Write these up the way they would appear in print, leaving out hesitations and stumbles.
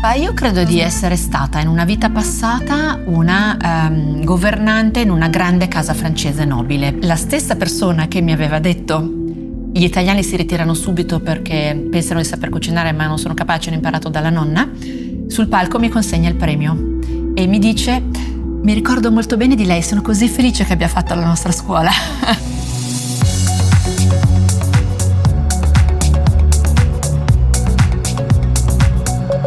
Io credo di essere stata in una vita passata una governante in una grande casa francese nobile. La stessa persona che mi aveva detto gli italiani si ritirano subito perché pensano di saper cucinare ma non sono capaci, hanno imparato dalla nonna, sul palco mi consegna il premio e mi dice: mi ricordo molto bene di lei, sono così felice che abbia fatto la nostra scuola.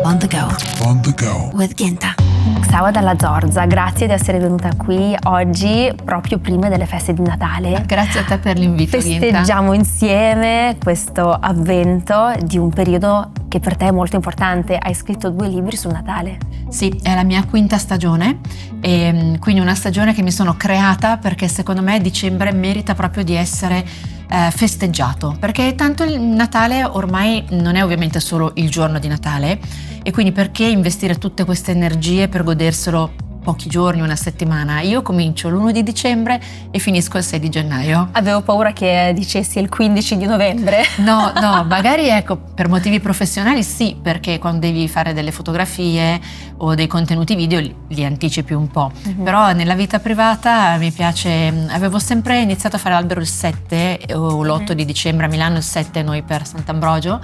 On the go. On the go. With Ginta. Xawa dalla Zorza, grazie di essere venuta qui oggi, proprio prima delle feste di Natale. Grazie a te per l'invito, Ginta. Festeggiamo insieme questo avvento di un periodo che per te è molto importante. Hai scritto 2 libri sul Natale. Sì, è la mia 5ª stagione e quindi una stagione che mi sono creata perché secondo me dicembre merita proprio di essere festeggiato, perché tanto il Natale ormai non è ovviamente solo il giorno di Natale e quindi perché investire tutte queste energie per goderselo pochi giorni, una settimana? Io comincio l'1 di dicembre e finisco il 6 di gennaio. Avevo paura che dicessi il 15 di novembre. No, magari ecco, per motivi professionali sì, perché quando devi fare delle fotografie o dei contenuti video li anticipi un po'. Però nella vita privata mi piace, avevo sempre iniziato a fare l'albero il 7 o l'8 di dicembre a Milano, il 7 noi per Sant'Ambrogio.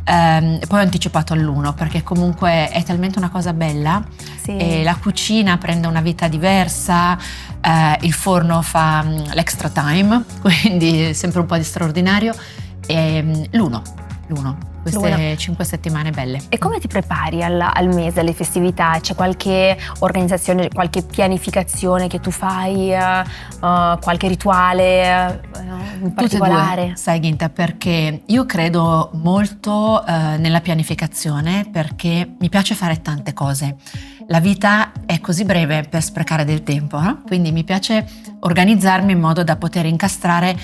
E poi ho anticipato all'1 perché comunque è talmente una cosa bella. Sì. E la cucina prende una vita diversa, il forno fa l'extra time, quindi è sempre un po' di straordinario. E l'1, queste 5 settimane belle. E come ti prepari al mese, alle festività? C'è qualche organizzazione, qualche pianificazione che tu fai, qualche rituale in particolare? Tutte e due, sai Ginta, perché io credo molto nella pianificazione perché mi piace fare tante cose. La vita è così breve per sprecare del tempo, no? Quindi mi piace organizzarmi in modo da poter incastrare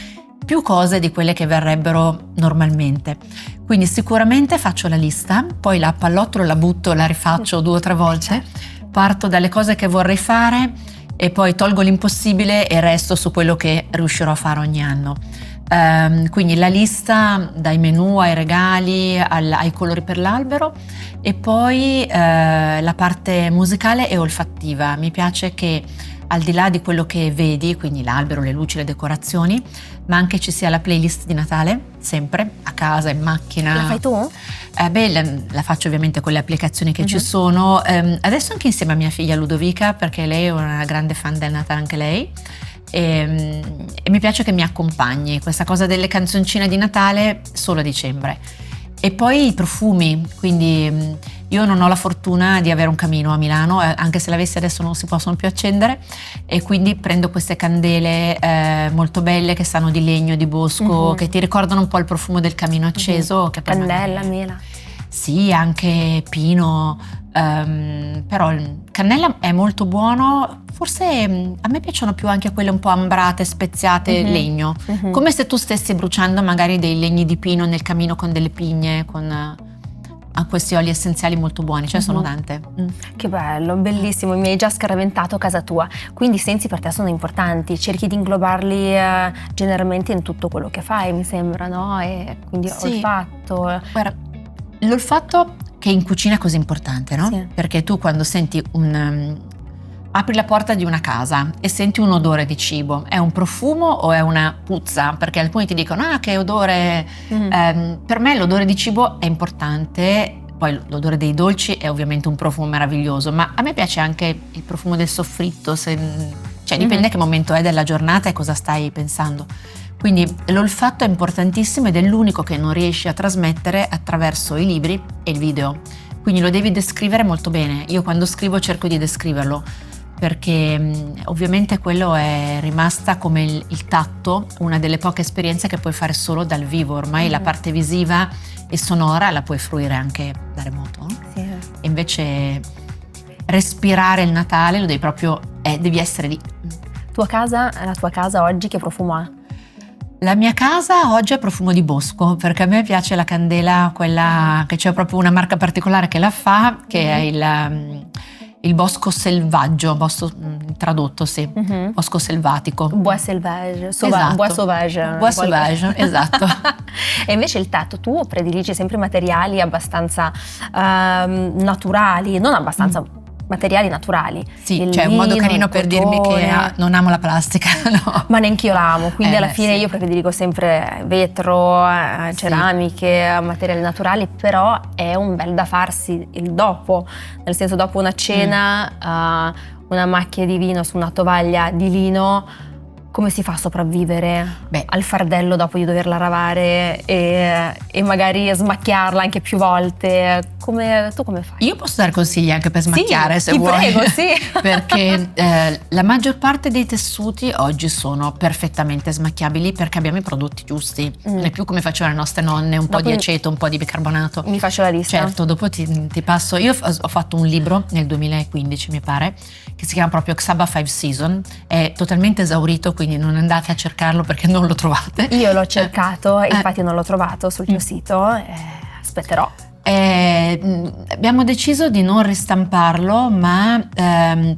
più cose di quelle che verrebbero normalmente. Quindi sicuramente faccio la lista, poi la pallottolo, la butto, la rifaccio 2 o 3 volte, parto dalle cose che vorrei fare e poi tolgo l'impossibile e resto su quello che riuscirò a fare ogni anno. Quindi la lista dai menù ai regali ai colori per l'albero e poi la parte musicale e olfattiva. Mi piace che al di là di quello che vedi, quindi l'albero, le luci, le decorazioni, ma anche ci sia la playlist di Natale, sempre, a casa, in macchina. La fai tu? La faccio ovviamente con le applicazioni che ci sono, adesso anche insieme a mia figlia Ludovica, perché lei è una grande fan del Natale anche lei, e mi piace che mi accompagni, questa cosa delle canzoncine di Natale solo a dicembre. E poi i profumi, quindi io non ho la fortuna di avere un camino a Milano, anche se l'avessi adesso non si possono più accendere, e quindi prendo queste candele molto belle che sanno di legno, di bosco, che ti ricordano un po' il profumo del camino acceso. Che Cannella, mela. Sì, anche pino, però il cannella è molto buono, forse a me piacciono più anche quelle un po' ambrate, speziate, legno, come se tu stessi bruciando magari dei legni di pino nel camino con delle pigne, ha questi oli essenziali molto buoni, cioè sono tante. Che bello, bellissimo, mi hai già scaraventato casa tua. Quindi i sensi per te sono importanti, cerchi di inglobarli generalmente in tutto quello che fai, mi sembra, no? E quindi Sì. olfatto. Guarda, l'olfatto che in cucina è così importante, no? Sì. Perché tu quando senti apri la porta di una casa e senti un odore di cibo, è un profumo o è una puzza? Perché alcuni ti dicono, che odore. Per me l'odore di cibo è importante, poi l'odore dei dolci è ovviamente un profumo meraviglioso, ma a me piace anche il profumo del soffritto, cioè dipende che momento è della giornata e cosa stai pensando. Quindi l'olfatto è importantissimo ed è l'unico che non riesci a trasmettere attraverso i libri e il video. Quindi lo devi descrivere molto bene. Io quando scrivo cerco di descriverlo, perché ovviamente quello è rimasta come il tatto, una delle poche esperienze che puoi fare solo dal vivo. Ormai la parte visiva e sonora la puoi fruire anche da remoto. Sì. E invece respirare il Natale lo devi proprio, devi essere lì. La tua casa oggi che profumo ha? La mia casa oggi ha profumo di bosco, perché a me piace la candela, quella che c'è proprio una marca particolare che la fa, che è il il bosco selvaggio, tradotto sì, bosco selvatico. Bois sauvage, Esatto. bois sauvage. Bois sauvage, esatto. E invece il tatto, tu prediligi sempre materiali abbastanza naturali, non abbastanza, materiali naturali. Sì, Il c'è un modo lino, carino il per dirmi che cotone. non amo la plastica, no. Ma neanch'io l'amo, quindi alla fine sì. io prediligo sempre vetro, ceramiche, materiali naturali, però è un bel da farsi il dopo, nel senso dopo una cena, una macchia di vino su una tovaglia di lino, come si fa a sopravvivere al fardello dopo di doverla lavare e magari smacchiarla anche più volte? Tu come fai? Io posso dare consigli anche per smacchiare, se ti vuoi. Prego, sì. Perché la maggior parte dei tessuti oggi sono perfettamente smacchiabili perché abbiamo i prodotti giusti. Non è più come facevano le nostre nonne, un po' di aceto, un po' di bicarbonato. Mi faccio la lista. Certo, dopo ti passo. Io ho fatto un libro nel 2015, mi pare, che si chiama proprio Xaba 5 Season. È totalmente esaurito, quindi non andate a cercarlo perché non lo trovate. Io l'ho cercato, infatti non l'ho trovato sul tuo sito, aspetterò. Abbiamo deciso di non ristamparlo, ma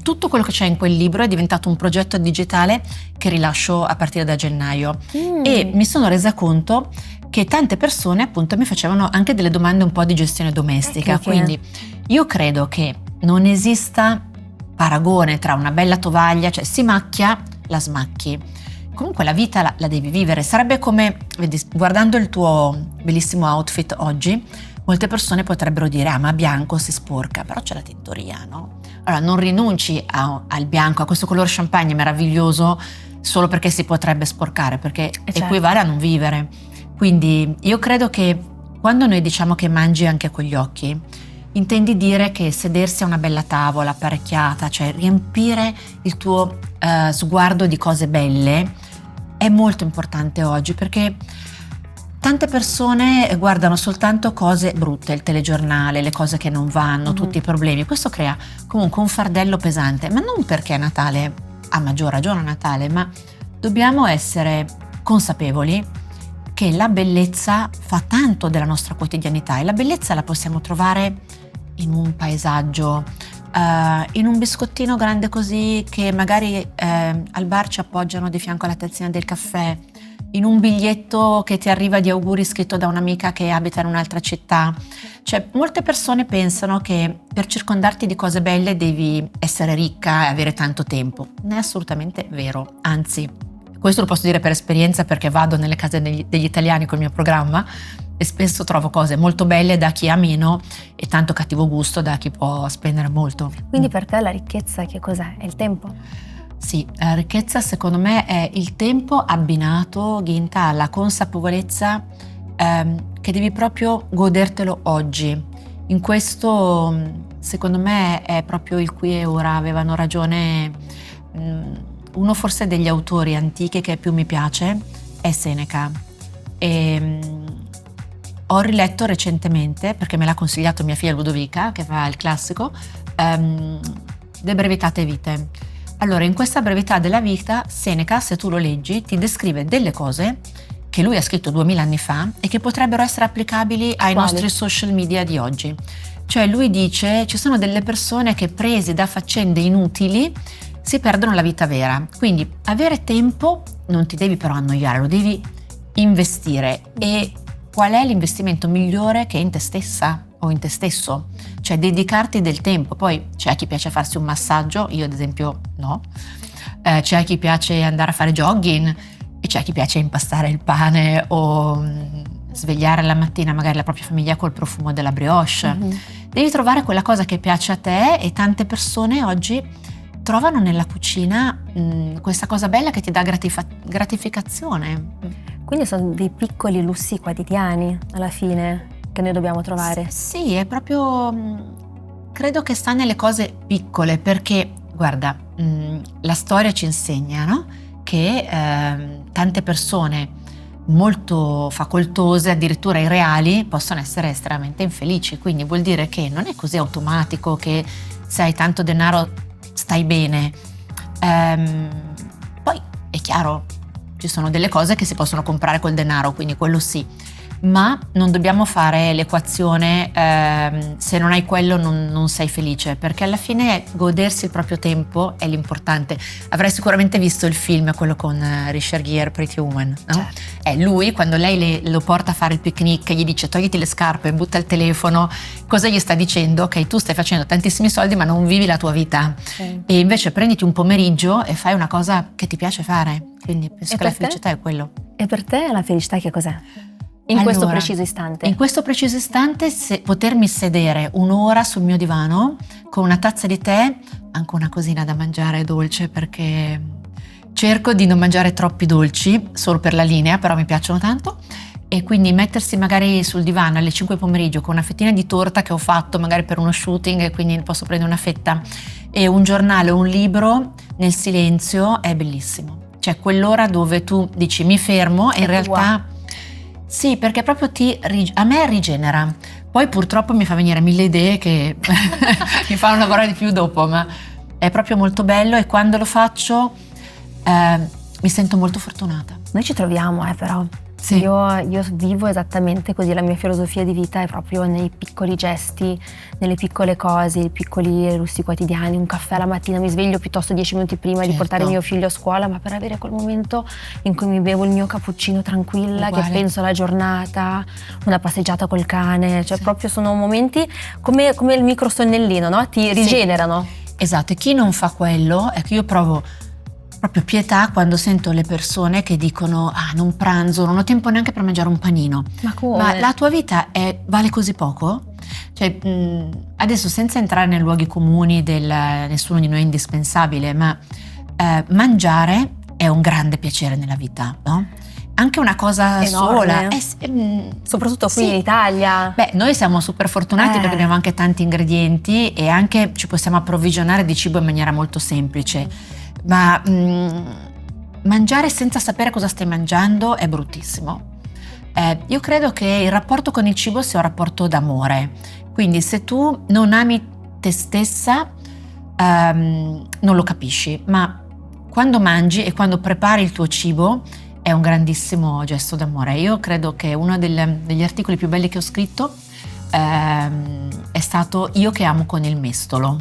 tutto quello che c'è in quel libro è diventato un progetto digitale che rilascio a partire da gennaio e mi sono resa conto che tante persone appunto mi facevano anche delle domande un po' di gestione domestica, quindi io credo che non esista paragone tra una bella tovaglia, cioè si macchia, la smacchi. Comunque la vita la devi vivere, sarebbe come, vedi, guardando il tuo bellissimo outfit oggi, molte persone potrebbero dire ma bianco si sporca, però c'è la tintoria, no? Allora non rinunci al bianco, a questo colore champagne meraviglioso solo perché si potrebbe sporcare, perché equivale a non vivere. Quindi io credo che quando noi diciamo che mangi anche con gli occhi, intendi dire che sedersi a una bella tavola apparecchiata, cioè riempire il tuo sguardo di cose belle, è molto importante oggi, perché tante persone guardano soltanto cose brutte, il telegiornale, le cose che non vanno, tutti i problemi. Questo crea comunque un fardello pesante, ma non perché è Natale, a maggior ragione a Natale, ma dobbiamo essere consapevoli che la bellezza fa tanto della nostra quotidianità e la bellezza la possiamo trovare in un paesaggio, in un biscottino grande così che magari al bar ci appoggiano di fianco alla tazzina del caffè, in un biglietto che ti arriva di auguri scritto da un'amica che abita in un'altra città. Cioè, molte persone pensano che per circondarti di cose belle devi essere ricca e avere tanto tempo. Non è assolutamente vero, anzi, questo lo posso dire per esperienza perché vado nelle case degli italiani col mio programma e spesso trovo cose molto belle da chi ha meno e tanto cattivo gusto da chi può spendere molto. Quindi per te la ricchezza che cos'è? È il tempo? Sì, la ricchezza secondo me è il tempo abbinato, Ghinta, alla consapevolezza che devi proprio godertelo oggi. In questo secondo me è proprio il qui e ora. Avevano ragione uno forse degli autori antichi che più mi piace è Seneca e ho riletto recentemente, perché me l'ha consigliato mia figlia Ludovica che fa il classico, De brevitate vitae. Allora, in questa brevità della vita, Seneca, se tu lo leggi, ti descrive delle cose che lui ha scritto 2000 anni fa e che potrebbero essere applicabili ai nostri social media di oggi. Cioè lui dice, ci sono delle persone che presi da faccende inutili si perdono la vita vera. Quindi avere tempo non ti devi però annoiare, lo devi investire. E qual è l'investimento migliore che in te stessa o in te stesso? Cioè dedicarti del tempo. Poi c'è a chi piace farsi un massaggio, io ad esempio no, c'è a chi piace andare a fare jogging e c'è a chi piace impastare il pane o svegliare la mattina magari la propria famiglia col profumo della brioche. Devi trovare quella cosa che piace a te e tante persone oggi trovano nella cucina questa cosa bella che ti dà gratificazione. Quindi sono dei piccoli lussi quotidiani alla fine che noi dobbiamo trovare. Sì, è proprio, credo che sta nelle cose piccole, perché guarda, la storia ci insegna, no? Che tante persone molto facoltose, addirittura irreali, possono essere estremamente infelici, quindi vuol dire che non è così automatico che se hai tanto denaro stai bene. Poi è chiaro, ci sono delle cose che si possono comprare col denaro, quindi quello sì, ma non dobbiamo fare l'equazione se non hai quello non sei felice, perché alla fine godersi il proprio tempo è l'importante. Avrai sicuramente visto il film, quello con Richard Gere, Pretty Woman, no? Certo. È lui, quando lei lo porta a fare il picnic, gli dice togliti le scarpe, butta il telefono, cosa gli sta dicendo? Ok, tu stai facendo tantissimi soldi ma non vivi la tua vita, e invece prenditi un pomeriggio e fai una cosa che ti piace fare, quindi penso che la felicità è quello. E per te la felicità che cos'è? In questo preciso istante? In questo preciso istante potermi sedere un'ora sul mio divano con una tazza di tè, anche una cosina da mangiare dolce, perché cerco di non mangiare troppi dolci solo per la linea, però mi piacciono tanto, e quindi mettersi magari sul divano alle 5 pomeriggio con una fettina di torta che ho fatto magari per uno shooting, e quindi posso prendere una fetta, e un giornale o un libro nel silenzio è bellissimo. Cioè quell'ora dove tu dici mi fermo e in realtà sì, perché proprio a me rigenera. Poi purtroppo mi fa venire 1000 idee che mi fanno lavorare di più dopo, ma è proprio molto bello, e quando lo faccio mi sento molto fortunata. Noi ci troviamo però. Sì. Io vivo esattamente così, la mia filosofia di vita è proprio nei piccoli gesti, nelle piccole cose, i piccoli lussi quotidiani. Un caffè la mattina, mi sveglio piuttosto 10 minuti prima di portare mio figlio a scuola, ma per avere quel momento in cui mi bevo il mio cappuccino tranquilla, che penso alla giornata, una passeggiata col cane, cioè proprio sono momenti come il micro sonnellino, no? Ti rigenerano. Esatto, e chi non fa quello, ecco, io provo proprio pietà quando sento le persone che dicono non pranzo, non ho tempo neanche per mangiare un panino. Ma come? Ma la tua vita vale così poco? Cioè, adesso senza entrare nei luoghi comuni nessuno di noi è indispensabile, ma mangiare è un grande piacere nella vita, no? Anche una cosa sola. Soprattutto qui in Italia. Beh, noi siamo super fortunati perché abbiamo anche tanti ingredienti e anche ci possiamo approvvigionare di cibo in maniera molto semplice. Ma mangiare senza sapere cosa stai mangiando è bruttissimo. Io credo che il rapporto con il cibo sia un rapporto d'amore, quindi se tu non ami te stessa non lo capisci, ma quando mangi e quando prepari il tuo cibo è un grandissimo gesto d'amore. Io credo che uno degli articoli più belli che ho scritto è stato Io che amo con il mestolo.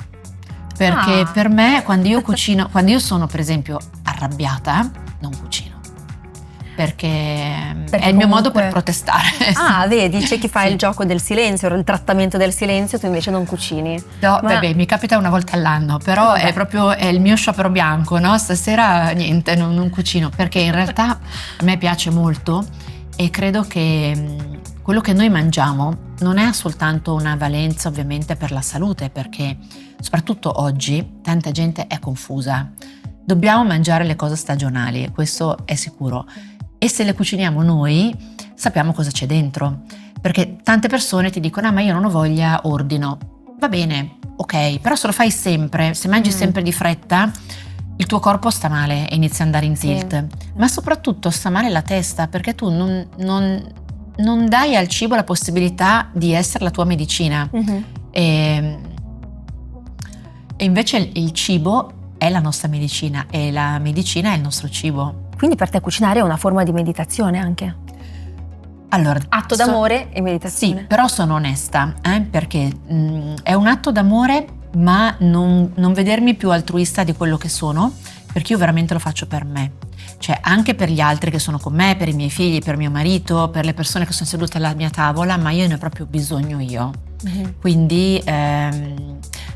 Perché per me quando io cucino, quando io sono per esempio arrabbiata, non cucino. Perché è il mio modo per protestare. Vedi, c'è chi fa il gioco del silenzio, il trattamento del silenzio, tu invece non cucini. No, vabbè, mi capita una volta all'anno, però è proprio il mio sciopero bianco, no? Stasera niente, non cucino, perché in realtà a me piace molto e credo che quello che noi mangiamo non è soltanto una valenza ovviamente per la salute, perché soprattutto oggi tanta gente è confusa. Dobbiamo mangiare le cose stagionali, questo è sicuro. E se le cuciniamo noi, sappiamo cosa c'è dentro. Perché tante persone ti dicono, ma io non ho voglia, ordino. Va bene, ok, però se lo fai sempre, se mangi sempre di fretta, il tuo corpo sta male e inizia ad andare in tilt. Sì. Ma soprattutto sta male la testa, perché tu non dai al cibo la possibilità di essere la tua medicina. E invece il cibo è la nostra medicina e la medicina è il nostro cibo. Quindi per te cucinare è una forma di meditazione anche? Allora, atto d'amore e meditazione. Sì, però sono onesta, perché è un atto d'amore, ma non vedermi più altruista di quello che sono, perché io veramente lo faccio per me. Cioè anche per gli altri che sono con me, per i miei figli, per mio marito, per le persone che sono sedute alla mia tavola, ma io ne ho proprio bisogno io. Quindi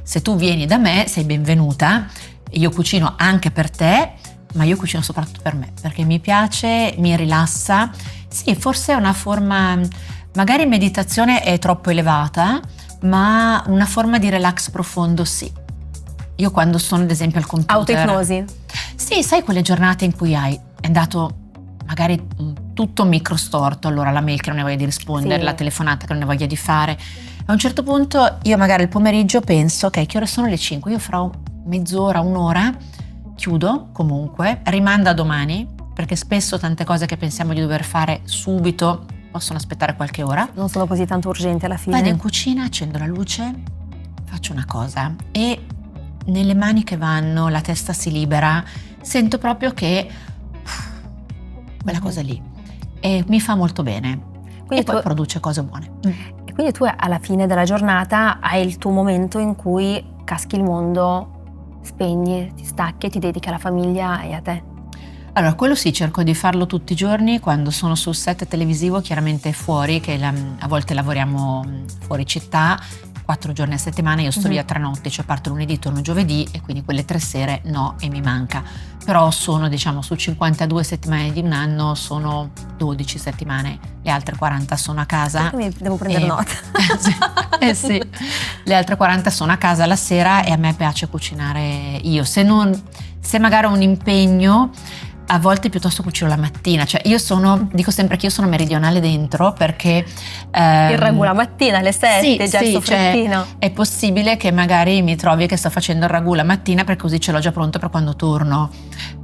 se tu vieni da me sei benvenuta, io cucino anche per te, ma io cucino soprattutto per me, perché mi piace, mi rilassa. Sì, forse è una forma, magari meditazione è troppo elevata, ma una forma di relax profondo sì. Io quando sono ad esempio al computer... Autoipnosi? Sì, sai quelle giornate in cui è andato magari tutto microstorto, allora la mail che non ne voglia di rispondere, sì, la telefonata che non ne voglia di fare. A un certo punto io magari il pomeriggio penso, ok, che ore sono le 5? Io fra mezz'ora, un'ora, chiudo comunque, rimando a domani, perché spesso tante cose che pensiamo di dover fare subito possono aspettare qualche ora. Non sono così tanto urgenti alla fine. Vado in cucina, accendo la luce, faccio una cosa e nelle mani che vanno, la testa si libera, sento proprio che quella cosa lì e mi fa molto bene. e poi produce cose buone. E quindi tu alla fine della giornata hai il tuo momento in cui caschi il mondo, spegni, ti stacchi e ti dedichi alla famiglia e a te. Allora, quello sì, cerco di farlo tutti i giorni. Quando sono sul set televisivo, chiaramente fuori, che a volte lavoriamo fuori città, 4 giorni a settimana, io sto via 3 notti, cioè parto lunedì, torno giovedì, e quindi quelle 3 sere no, e mi manca. Però sono, diciamo, su 52 settimane di un anno, sono 12 settimane, le altre 40 sono a casa. Quindi devo prendere nota. Sì, le altre 40 sono a casa la sera, e a me piace cucinare io. Se magari ho un impegno, a volte piuttosto cucino la mattina, cioè dico sempre che io sono meridionale dentro, perché il ragù la mattina alle 7, già il soffrettino. Cioè, è possibile che magari mi trovi che sto facendo il ragù la mattina, perché così ce l'ho già pronto per quando torno.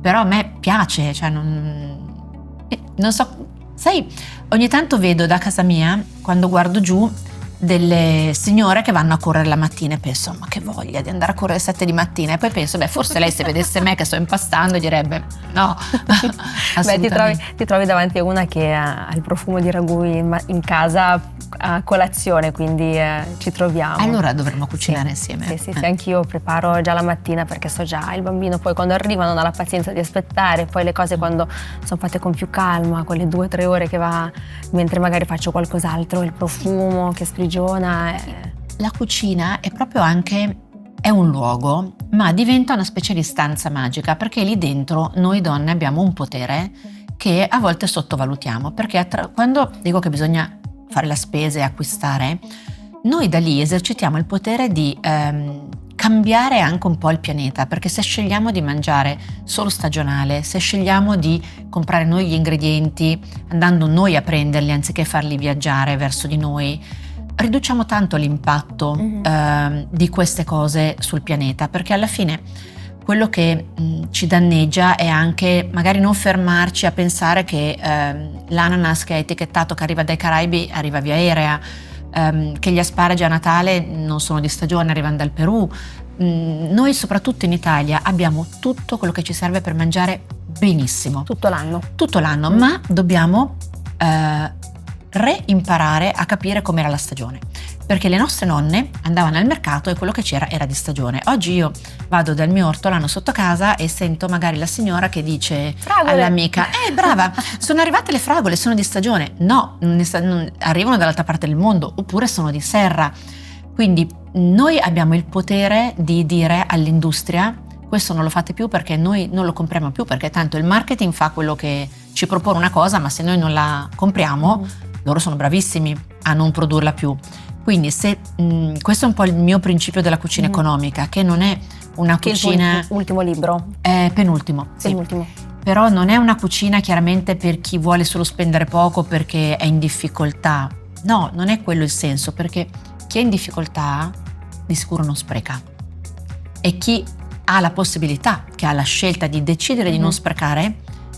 Però a me piace, cioè non so, sai, ogni tanto vedo da casa mia, quando guardo giù, delle signore che vanno a correre la mattina, e penso, ma che voglia di andare a correre 7 di mattina, e poi penso, forse lei, se vedesse me che sto impastando, direbbe no. Ti trovi davanti a una che ha il profumo di ragù in casa a colazione, quindi ci troviamo. Allora dovremmo cucinare insieme. Sì, anch'io preparo già la mattina, perché so già, il bambino poi quando arriva non ha la pazienza di aspettare, poi le cose quando sono fatte con più calma, quelle 2 o 3 ore che va, mentre magari faccio qualcos'altro, il profumo che sprigiona. La cucina è proprio è un luogo, ma diventa una specie di stanza magica, perché lì dentro noi donne abbiamo un potere che a volte sottovalutiamo, perché quando dico che bisogna fare la spesa e acquistare, noi da lì esercitiamo il potere di cambiare anche un po' il pianeta, perché se scegliamo di mangiare solo stagionale, se scegliamo di comprare noi gli ingredienti, andando noi a prenderli anziché farli viaggiare verso di noi, riduciamo tanto l'impatto di queste cose sul pianeta, perché alla fine quello che ci danneggia è anche magari non fermarci a pensare che l'ananas che è etichettato che arriva dai Caraibi arriva via aerea, che gli asparagi a Natale non sono di stagione, arrivano dal Perù. Noi soprattutto in Italia abbiamo tutto quello che ci serve per mangiare benissimo. Tutto l'anno, ma dobbiamo reimparare a capire com'era la stagione, perché le nostre nonne andavano al mercato e quello che c'era era di stagione. Oggi io vado dal mio ortolano sotto casa e sento magari la signora che dice all'amica: brava, sono arrivate le fragole, sono di stagione. No, non arrivano dall'altra parte del mondo, oppure sono di serra. Quindi noi abbiamo il potere di dire all'industria: questo non lo fate più, perché noi non lo compriamo più, perché tanto il marketing fa quello che ci propone una cosa, ma se noi non la compriamo, loro sono bravissimi a non produrla più. Quindi questo è un po' il mio principio della cucina economica, che non è una cucina... Il tuo ultimo libro? Penultimo, sì. Però non è una cucina chiaramente per chi vuole solo spendere poco perché è in difficoltà. No, non è quello il senso, perché chi è in difficoltà di sicuro non spreca. E chi ha la possibilità, che ha la scelta di decidere di non sprecare,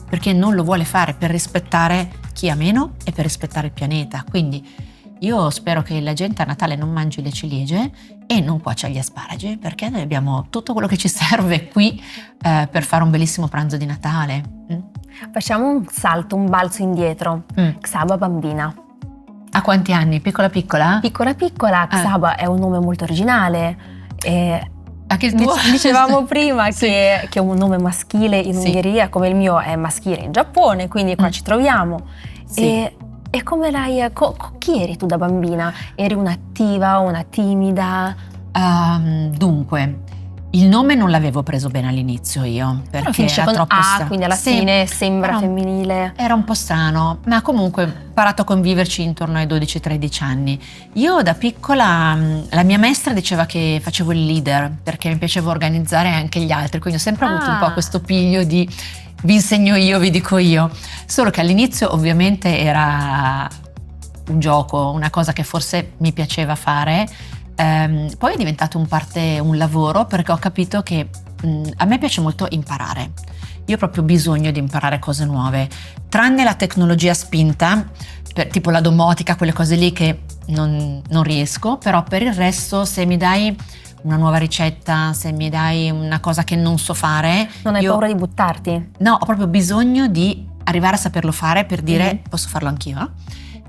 perché non lo vuole fare, per rispettare chi ha meno e per rispettare il pianeta. Quindi io spero che la gente a Natale non mangi le ciliegie e non cuocia gli asparagi, perché noi abbiamo tutto quello che ci serve qui per fare un bellissimo pranzo di Natale. Facciamo un balzo indietro. Xaba bambina. A quanti anni? Piccola? Piccola. Xaba è un nome molto originale. Anche il tuo? Dicevamo prima che è un nome maschile in Ungheria, come il mio è maschile in Giappone, quindi qua ci troviamo. Sì. E come chi eri tu da bambina? Eri un'attiva, una timida? Dunque, il nome non l'avevo preso bene all'inizio io, perché era troppo strano. Quindi alla fine sembra femminile. Era un po' strano, ma comunque ho imparato a conviverci intorno ai 12-13 anni. Io da piccola, la mia maestra diceva che facevo il leader, perché mi piaceva organizzare anche gli altri, quindi ho sempre avuto un po' questo piglio di vi insegno io, vi dico io. Solo che all'inizio ovviamente era un gioco, una cosa che forse mi piaceva fare. Poi è diventato un lavoro, perché ho capito che a me piace molto imparare. Io ho proprio bisogno di imparare cose nuove, tranne la tecnologia spinta, tipo la domotica, quelle cose lì che non riesco, però per il resto, se mi dai una nuova ricetta, se mi dai una cosa che non so fare... Non hai paura di buttarti? No, ho proprio bisogno di arrivare a saperlo fare, per dire posso farlo anch'io.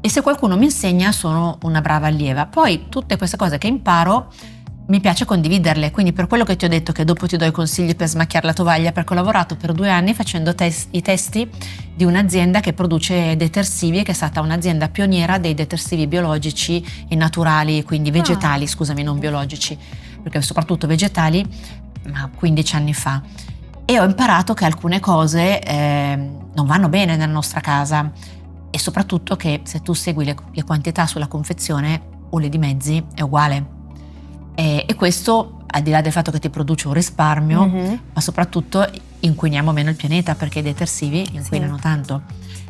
E se qualcuno mi insegna sono una brava allieva. Poi tutte queste cose che imparo mi piace condividerle, quindi per quello che ti ho detto che dopo ti do i consigli per smacchiare la tovaglia, perché ho lavorato per 2 anni facendo i testi di un'azienda che produce detersivi, che è stata un'azienda pioniera dei detersivi biologici e naturali, quindi vegetali, scusami, non biologici, perché soprattutto vegetali, ma 15 anni fa. E ho imparato che alcune cose non vanno bene nella nostra casa, e soprattutto che se tu segui le quantità sulla confezione o le dimezzi è uguale. E questo, al di là del fatto che ti produce un risparmio, ma soprattutto inquiniamo meno il pianeta, perché i detersivi inquinano tanto.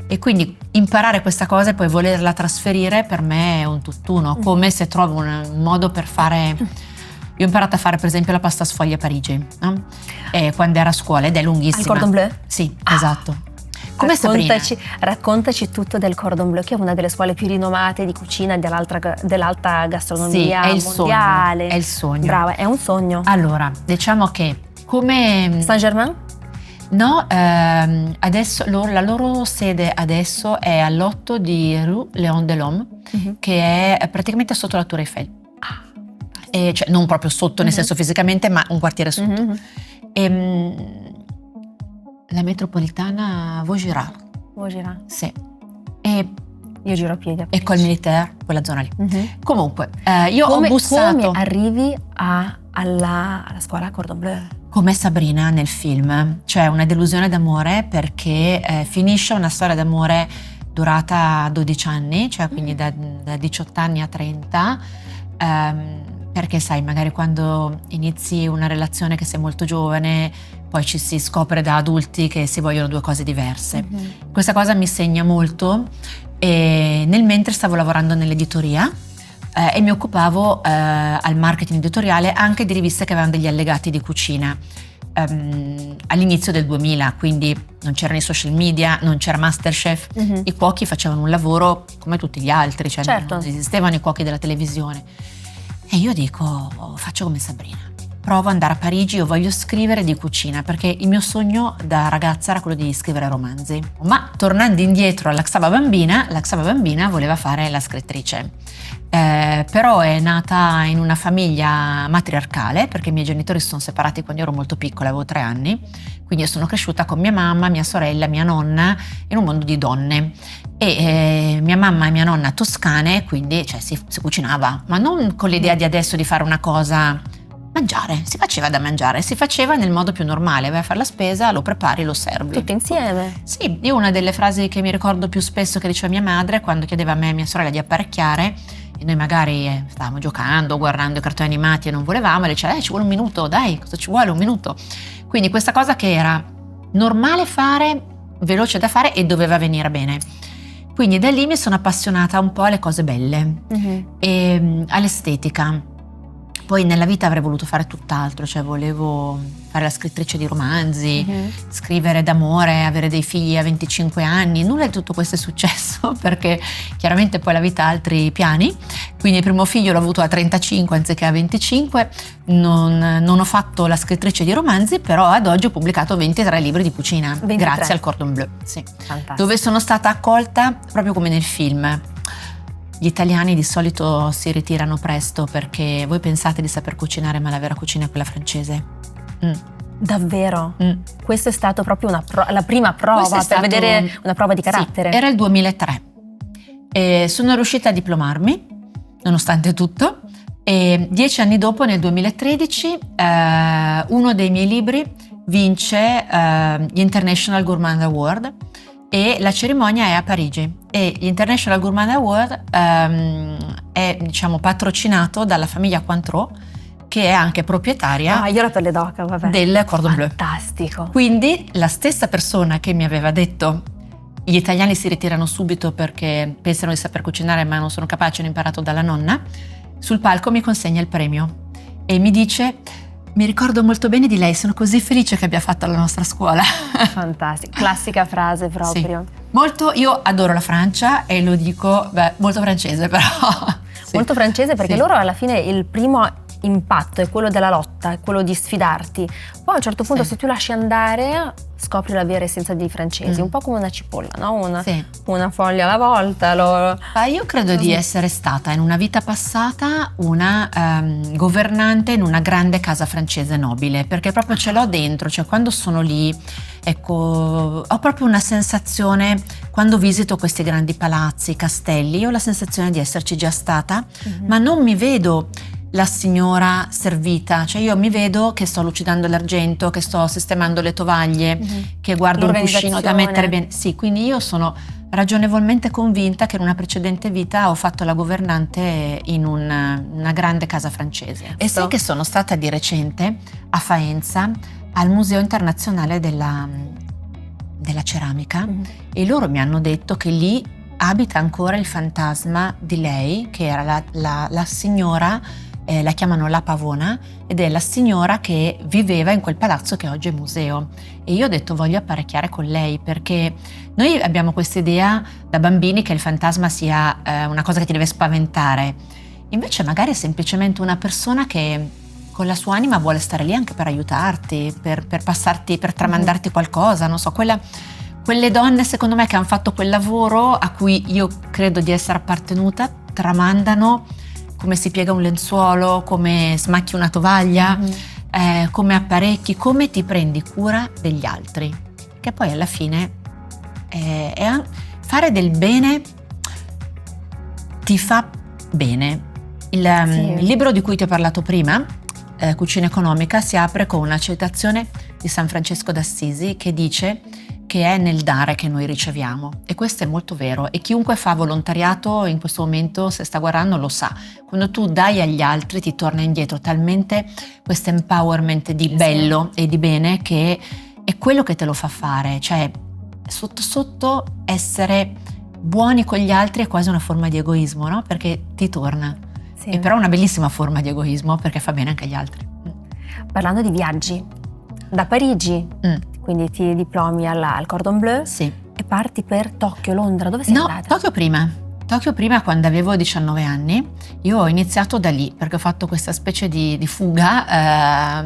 E quindi imparare questa cosa e poi volerla trasferire per me è un tutt'uno, come se trovo un modo per fare. Io ho imparato a fare per esempio la pasta sfoglia a Parigi, no? Quando ero a scuola, ed è lunghissima. Al cordon bleu? Sì, esatto. Come Raccontaci tutto del cordon bleu, che è una delle scuole più rinomate di cucina dell'alta gastronomia mondiale. È il sogno. Brava, è un sogno. Allora, diciamo che come Saint-Germain? No, adesso la loro sede adesso è all'8 di Rue Léon Delhomme, che è praticamente sotto la Tour Eiffel. Cioè non proprio sotto nel senso fisicamente, ma un quartiere sotto. La metropolitana Vaugirard. Sì. E io giro a piedi. E col militaire, quella zona lì. Comunque, io ho bussato. Come arrivi alla scuola cordon bleu? Come Sabrina nel film, cioè una delusione d'amore, perché finisce una storia d'amore durata 12 anni, cioè quindi da 18 anni a 30, perché sai, magari quando inizi una relazione che sei molto giovane, poi ci si scopre da adulti che si vogliono 2 cose diverse. Questa cosa mi segna molto, e nel mentre stavo lavorando nell'editoria e mi occupavo al marketing editoriale anche di riviste che avevano degli allegati di cucina. All'inizio del 2000, quindi non c'erano i social media, non c'era Masterchef, i cuochi facevano un lavoro come tutti gli altri, cioè non esistevano i cuochi della televisione. E io dico, faccio come Sabrina, provo ad andare a Parigi, io voglio scrivere di cucina, perché il mio sogno da ragazza era quello di scrivere romanzi. Ma tornando indietro alla Xaba Bambina voleva fare la scrittrice. Però è nata in una famiglia matriarcale, perché i miei genitori si sono separati quando ero molto piccola, avevo 3 anni, quindi io sono cresciuta con mia mamma, mia sorella, mia nonna, in un mondo di donne. E mia mamma e mia nonna toscane, quindi cioè, si cucinava, ma non con l'idea di adesso di fare una cosa. Mangiare, si faceva da mangiare, si faceva nel modo più normale, vai a fare la spesa, lo prepari, lo servi. Tutto insieme? Sì, io una delle frasi che mi ricordo più spesso che diceva mia madre quando chiedeva a me e mia sorella di apparecchiare, e noi magari stavamo giocando, guardando i cartoni animati e non volevamo, e lei diceva ci vuole un minuto, dai, cosa ci vuole, un minuto? Quindi questa cosa che era normale fare, veloce da fare e doveva venire bene. Quindi da lì mi sono appassionata un po' alle cose belle e all'estetica. Poi nella vita avrei voluto fare tutt'altro, cioè volevo fare la scrittrice di romanzi, scrivere d'amore, avere dei figli a 25 anni. Nulla di tutto questo è successo, perché chiaramente poi la vita ha altri piani. Quindi il primo figlio l'ho avuto a 35 anziché a 25, non ho fatto la scrittrice di romanzi, però ad oggi ho pubblicato 23 libri di cucina, 23. Grazie al Cordon Bleu, sì. Dove sono stata accolta proprio come nel film. Gli italiani di solito si ritirano presto perché voi pensate di saper cucinare, ma la vera cucina è quella francese. Davvero? Questo è stato proprio la prima prova per vedere una prova di carattere? Sì, era il 2003. Sono riuscita a diplomarmi, nonostante tutto, e 10 anni dopo, nel 2013, uno dei miei libri vince gli International Gourmand Award, e la cerimonia è a Parigi, e gli International Gourmand Award è patrocinato dalla famiglia Cointreau, che è anche proprietaria io la pelle d'oca, del Cordon Bleu. Fantastico. Quindi la stessa persona che mi aveva detto gli italiani si ritirano subito perché pensano di saper cucinare ma non sono capaci, hanno imparato dalla nonna, sul palco mi consegna il premio e mi dice: mi ricordo molto bene di lei, sono così felice che abbia fatto la nostra scuola. Fantastico, classica frase proprio. Sì. Molto, io adoro la Francia e lo dico, molto francese però. Molto francese perché loro alla fine il primo impatto, è quello della lotta, è quello di sfidarti. Poi a un certo punto, Sì. se tu lasci andare, scopri la vera essenza dei francesi, un po' come una cipolla, no? Sì. Una foglia alla volta. Ma io credo di essere stata in una vita passata una governante in una grande casa francese nobile, perché proprio ce l'ho dentro, cioè quando sono lì, ecco, ho proprio una sensazione, quando visito questi grandi palazzi, castelli, io ho la sensazione di esserci già stata, ma non mi vedo la signora servita, cioè io mi vedo che sto lucidando l'argento, che sto sistemando le tovaglie, che guardo un cuscino da mettere bene. Sì, quindi io sono ragionevolmente convinta che in una precedente vita ho fatto la governante in una grande casa francese. E sai che sono stata di recente a Faenza al Museo Internazionale della Ceramica e loro mi hanno detto che lì abita ancora il fantasma di lei, che era la signora, la chiamano La Pavona, ed è la signora che viveva in quel palazzo che oggi è museo. E io ho detto voglio apparecchiare con lei, perché noi abbiamo questa idea da bambini che il fantasma sia una cosa che ti deve spaventare, invece magari è semplicemente una persona che con la sua anima vuole stare lì anche per aiutarti, per passarti, per tramandarti qualcosa, non so, quelle donne secondo me che hanno fatto quel lavoro a cui io credo di essere appartenuta, tramandano come si piega un lenzuolo, come smacchi una tovaglia, come apparecchi, come ti prendi cura degli altri, che poi alla fine fare del bene ti fa bene. Il libro di cui ti ho parlato prima, Cucina economica, si apre con una citazione di San Francesco d'Assisi che dice che è nel dare che noi riceviamo, e questo è molto vero, e chiunque fa volontariato in questo momento, se sta guardando, lo sa. Quando tu dai agli altri ti torna indietro talmente questo empowerment di bello e di bene, che è quello che te lo fa fare, cioè sotto sotto essere buoni con gli altri è quasi una forma di egoismo, no? Perché ti torna. E però è una bellissima forma di egoismo, perché fa bene anche agli altri. Parlando di viaggi, da Parigi, quindi ti diplomi al Cordon Bleu, e parti per Tokyo, Londra. Dove sei andata? Tokyo prima, quando avevo 19 anni. Io ho iniziato da lì, perché ho fatto questa specie di fuga.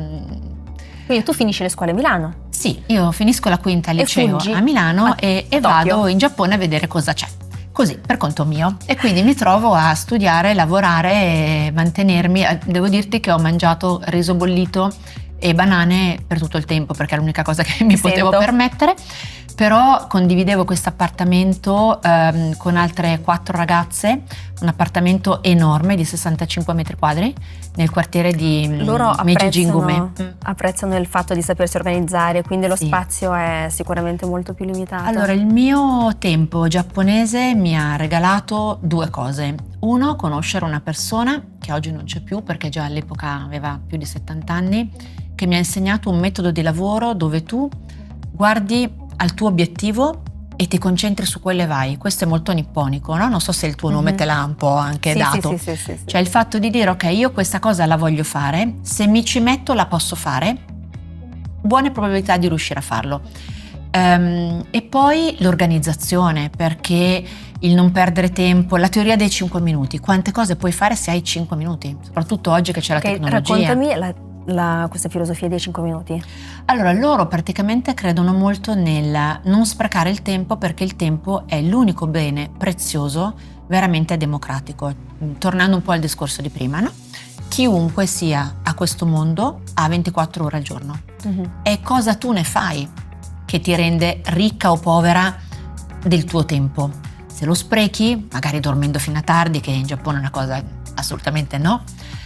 Quindi tu finisci le scuole a Milano? Sì, io finisco la quinta al liceo a Milano e vado in Giappone a vedere cosa c'è. Così, per conto mio. E quindi mi trovo a studiare, lavorare e mantenermi. Devo dirti che ho mangiato riso bollito e banane per tutto il tempo, perché è l'unica cosa che mi potevo permettere. Però condividevo questo appartamento con altre 4 ragazze, un appartamento enorme di 65 metri quadri nel quartiere di Meiji Jingume. Apprezzano il fatto di sapersi organizzare, quindi lo spazio è sicuramente molto più limitato. Allora, il mio tempo giapponese mi ha regalato 2 cose. Uno, conoscere una persona che oggi non c'è più, perché già all'epoca aveva più di 70 anni, che mi ha insegnato un metodo di lavoro dove tu guardi al tuo obiettivo e ti concentri su quello e vai. Questo è molto nipponico, no? Non so se il tuo nome te l'ha un po' anche dato. Sì. Cioè il fatto di dire ok, io questa cosa la voglio fare, se mi ci metto la posso fare, buone probabilità di riuscire a farlo. E poi l'organizzazione, perché il non perdere tempo, la teoria dei 5 minuti, quante cose puoi fare se hai 5 minuti, soprattutto oggi che c'è la tecnologia. Raccontami questa filosofia dei 5 minuti. Allora, loro praticamente credono molto nel non sprecare il tempo, perché il tempo è l'unico bene prezioso veramente democratico. Tornando un po' al discorso di prima, no? Chiunque sia a questo mondo ha 24 ore al giorno. E cosa tu ne fai che ti rende ricca o povera del tuo tempo? Se lo sprechi, magari dormendo fino a tardi, che in Giappone è una cosa assolutamente no,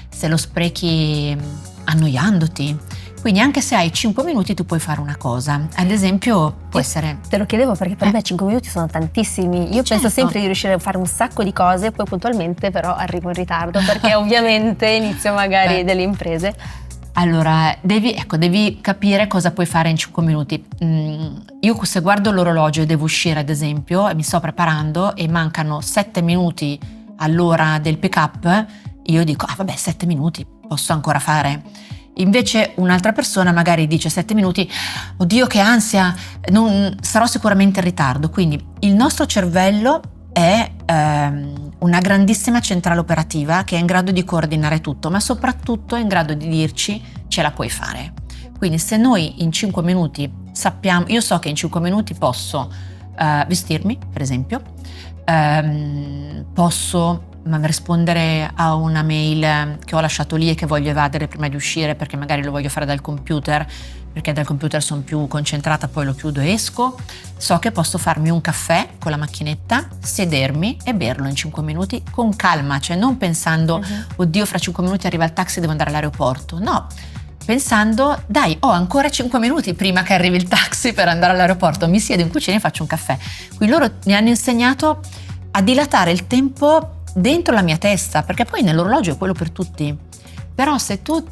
se lo sprechi annoiandoti. Quindi anche se hai 5 minuti tu puoi fare una cosa, ad esempio può essere... Te lo chiedevo perché per me 5 minuti sono tantissimi, io penso sempre di riuscire a fare un sacco di cose, poi puntualmente però arrivo in ritardo perché ovviamente inizio magari delle imprese. Allora, devi capire cosa puoi fare in 5 minuti. Io se guardo l'orologio e devo uscire ad esempio e mi sto preparando e mancano 7 minuti all'ora del pick up, io dico 7 minuti posso ancora fare. Invece un'altra persona magari dice 7 minuti, oddio che ansia, sarò sicuramente in ritardo. Quindi il nostro cervello è una grandissima centrale operativa che è in grado di coordinare tutto, ma soprattutto è in grado di dirci ce la puoi fare. Quindi se noi in 5 minuti sappiamo, io so che in 5 minuti posso vestirmi, per esempio, posso rispondere a una mail che ho lasciato lì e che voglio evadere prima di uscire perché magari lo voglio fare dal computer, perché dal computer sono più concentrata, poi lo chiudo e esco. So che posso farmi un caffè con la macchinetta, sedermi e berlo in 5 minuti con calma, cioè non pensando oddio fra 5 minuti arriva il taxi e devo andare all'aeroporto, no, pensando dai ho ancora 5 minuti prima che arrivi il taxi per andare all'aeroporto, mi siedo in cucina e faccio un caffè. Quindi loro mi hanno insegnato a dilatare il tempo dentro la mia testa, perché poi nell'orologio è quello per tutti, però se tu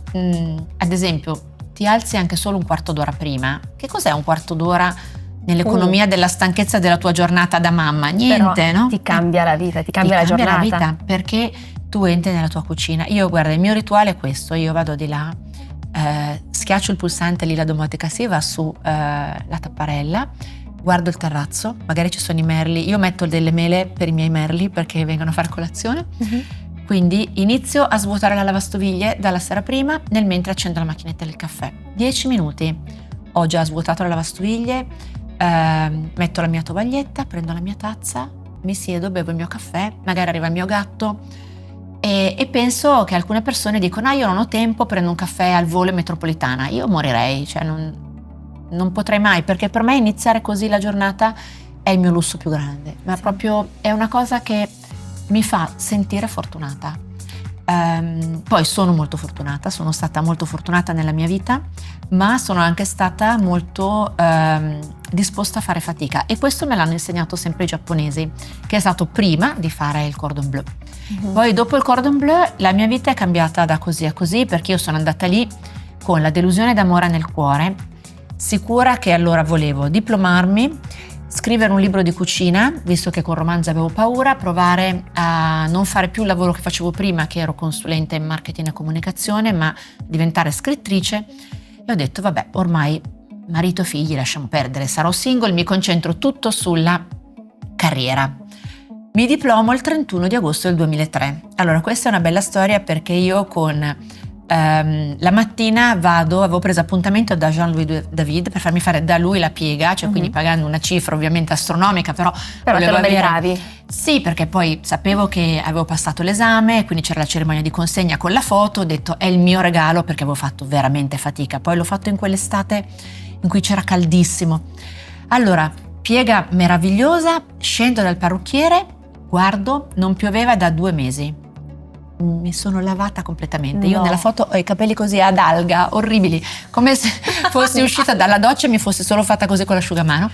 ad esempio ti alzi anche solo un quarto d'ora prima, che cos'è un quarto d'ora nell'economia della stanchezza della tua giornata da mamma? Niente, però no? Ti cambia la vita, ti cambia la giornata. La vita, perché tu entri nella tua cucina. Io guarda, il mio rituale è questo, io vado di là, schiaccio il pulsante lì, la domotica si va su la tapparella, guardo il terrazzo, magari ci sono i merli, io metto delle mele per i miei merli perché vengono a fare colazione, quindi inizio a svuotare la lavastoviglie dalla sera prima, nel mentre accendo la macchinetta del caffè. 10 minuti, ho già svuotato la lavastoviglie, metto la mia tovaglietta, prendo la mia tazza, mi siedo, bevo il mio caffè, magari arriva il mio gatto e penso che alcune persone dicono io non ho tempo, prendo un caffè al volo in metropolitana. Io morirei, cioè non potrei mai, perché per me iniziare così la giornata è il mio lusso più grande, ma proprio è una cosa che mi fa sentire fortunata. Poi sono molto fortunata, sono stata molto fortunata nella mia vita, ma sono anche stata molto disposta a fare fatica, e questo me l'hanno insegnato sempre i giapponesi, che è stato prima di fare il cordon bleu. Poi dopo il cordon bleu la mia vita è cambiata da così a così, perché io sono andata lì con la delusione d'amore nel cuore, sicura che allora volevo diplomarmi, scrivere un libro di cucina, visto che con romanzo avevo paura, provare a non fare più il lavoro che facevo prima, che ero consulente in marketing e comunicazione, ma diventare scrittrice. E ho detto vabbè, ormai marito e figli lasciamo perdere, sarò single, mi concentro tutto sulla carriera. Mi diplomo il 31 di agosto del 2003. Allora questa è una bella storia, perché io con la mattina avevo preso appuntamento da Jean-Louis David per farmi fare da lui la piega, cioè quindi pagando una cifra ovviamente astronomica, però te lo meritavi. Sì, perché poi sapevo che avevo passato l'esame, quindi c'era la cerimonia di consegna con la foto, ho detto è il mio regalo, perché avevo fatto veramente fatica, poi l'ho fatto in quell'estate in cui c'era caldissimo. Allora, piega meravigliosa, scendo dal parrucchiere, guardo, non pioveva da 2 mesi. Mi sono lavata completamente. Io nella foto ho i capelli così ad alga, orribili, come se fossi uscita dalla doccia e mi fossi solo fatta così con l'asciugamano.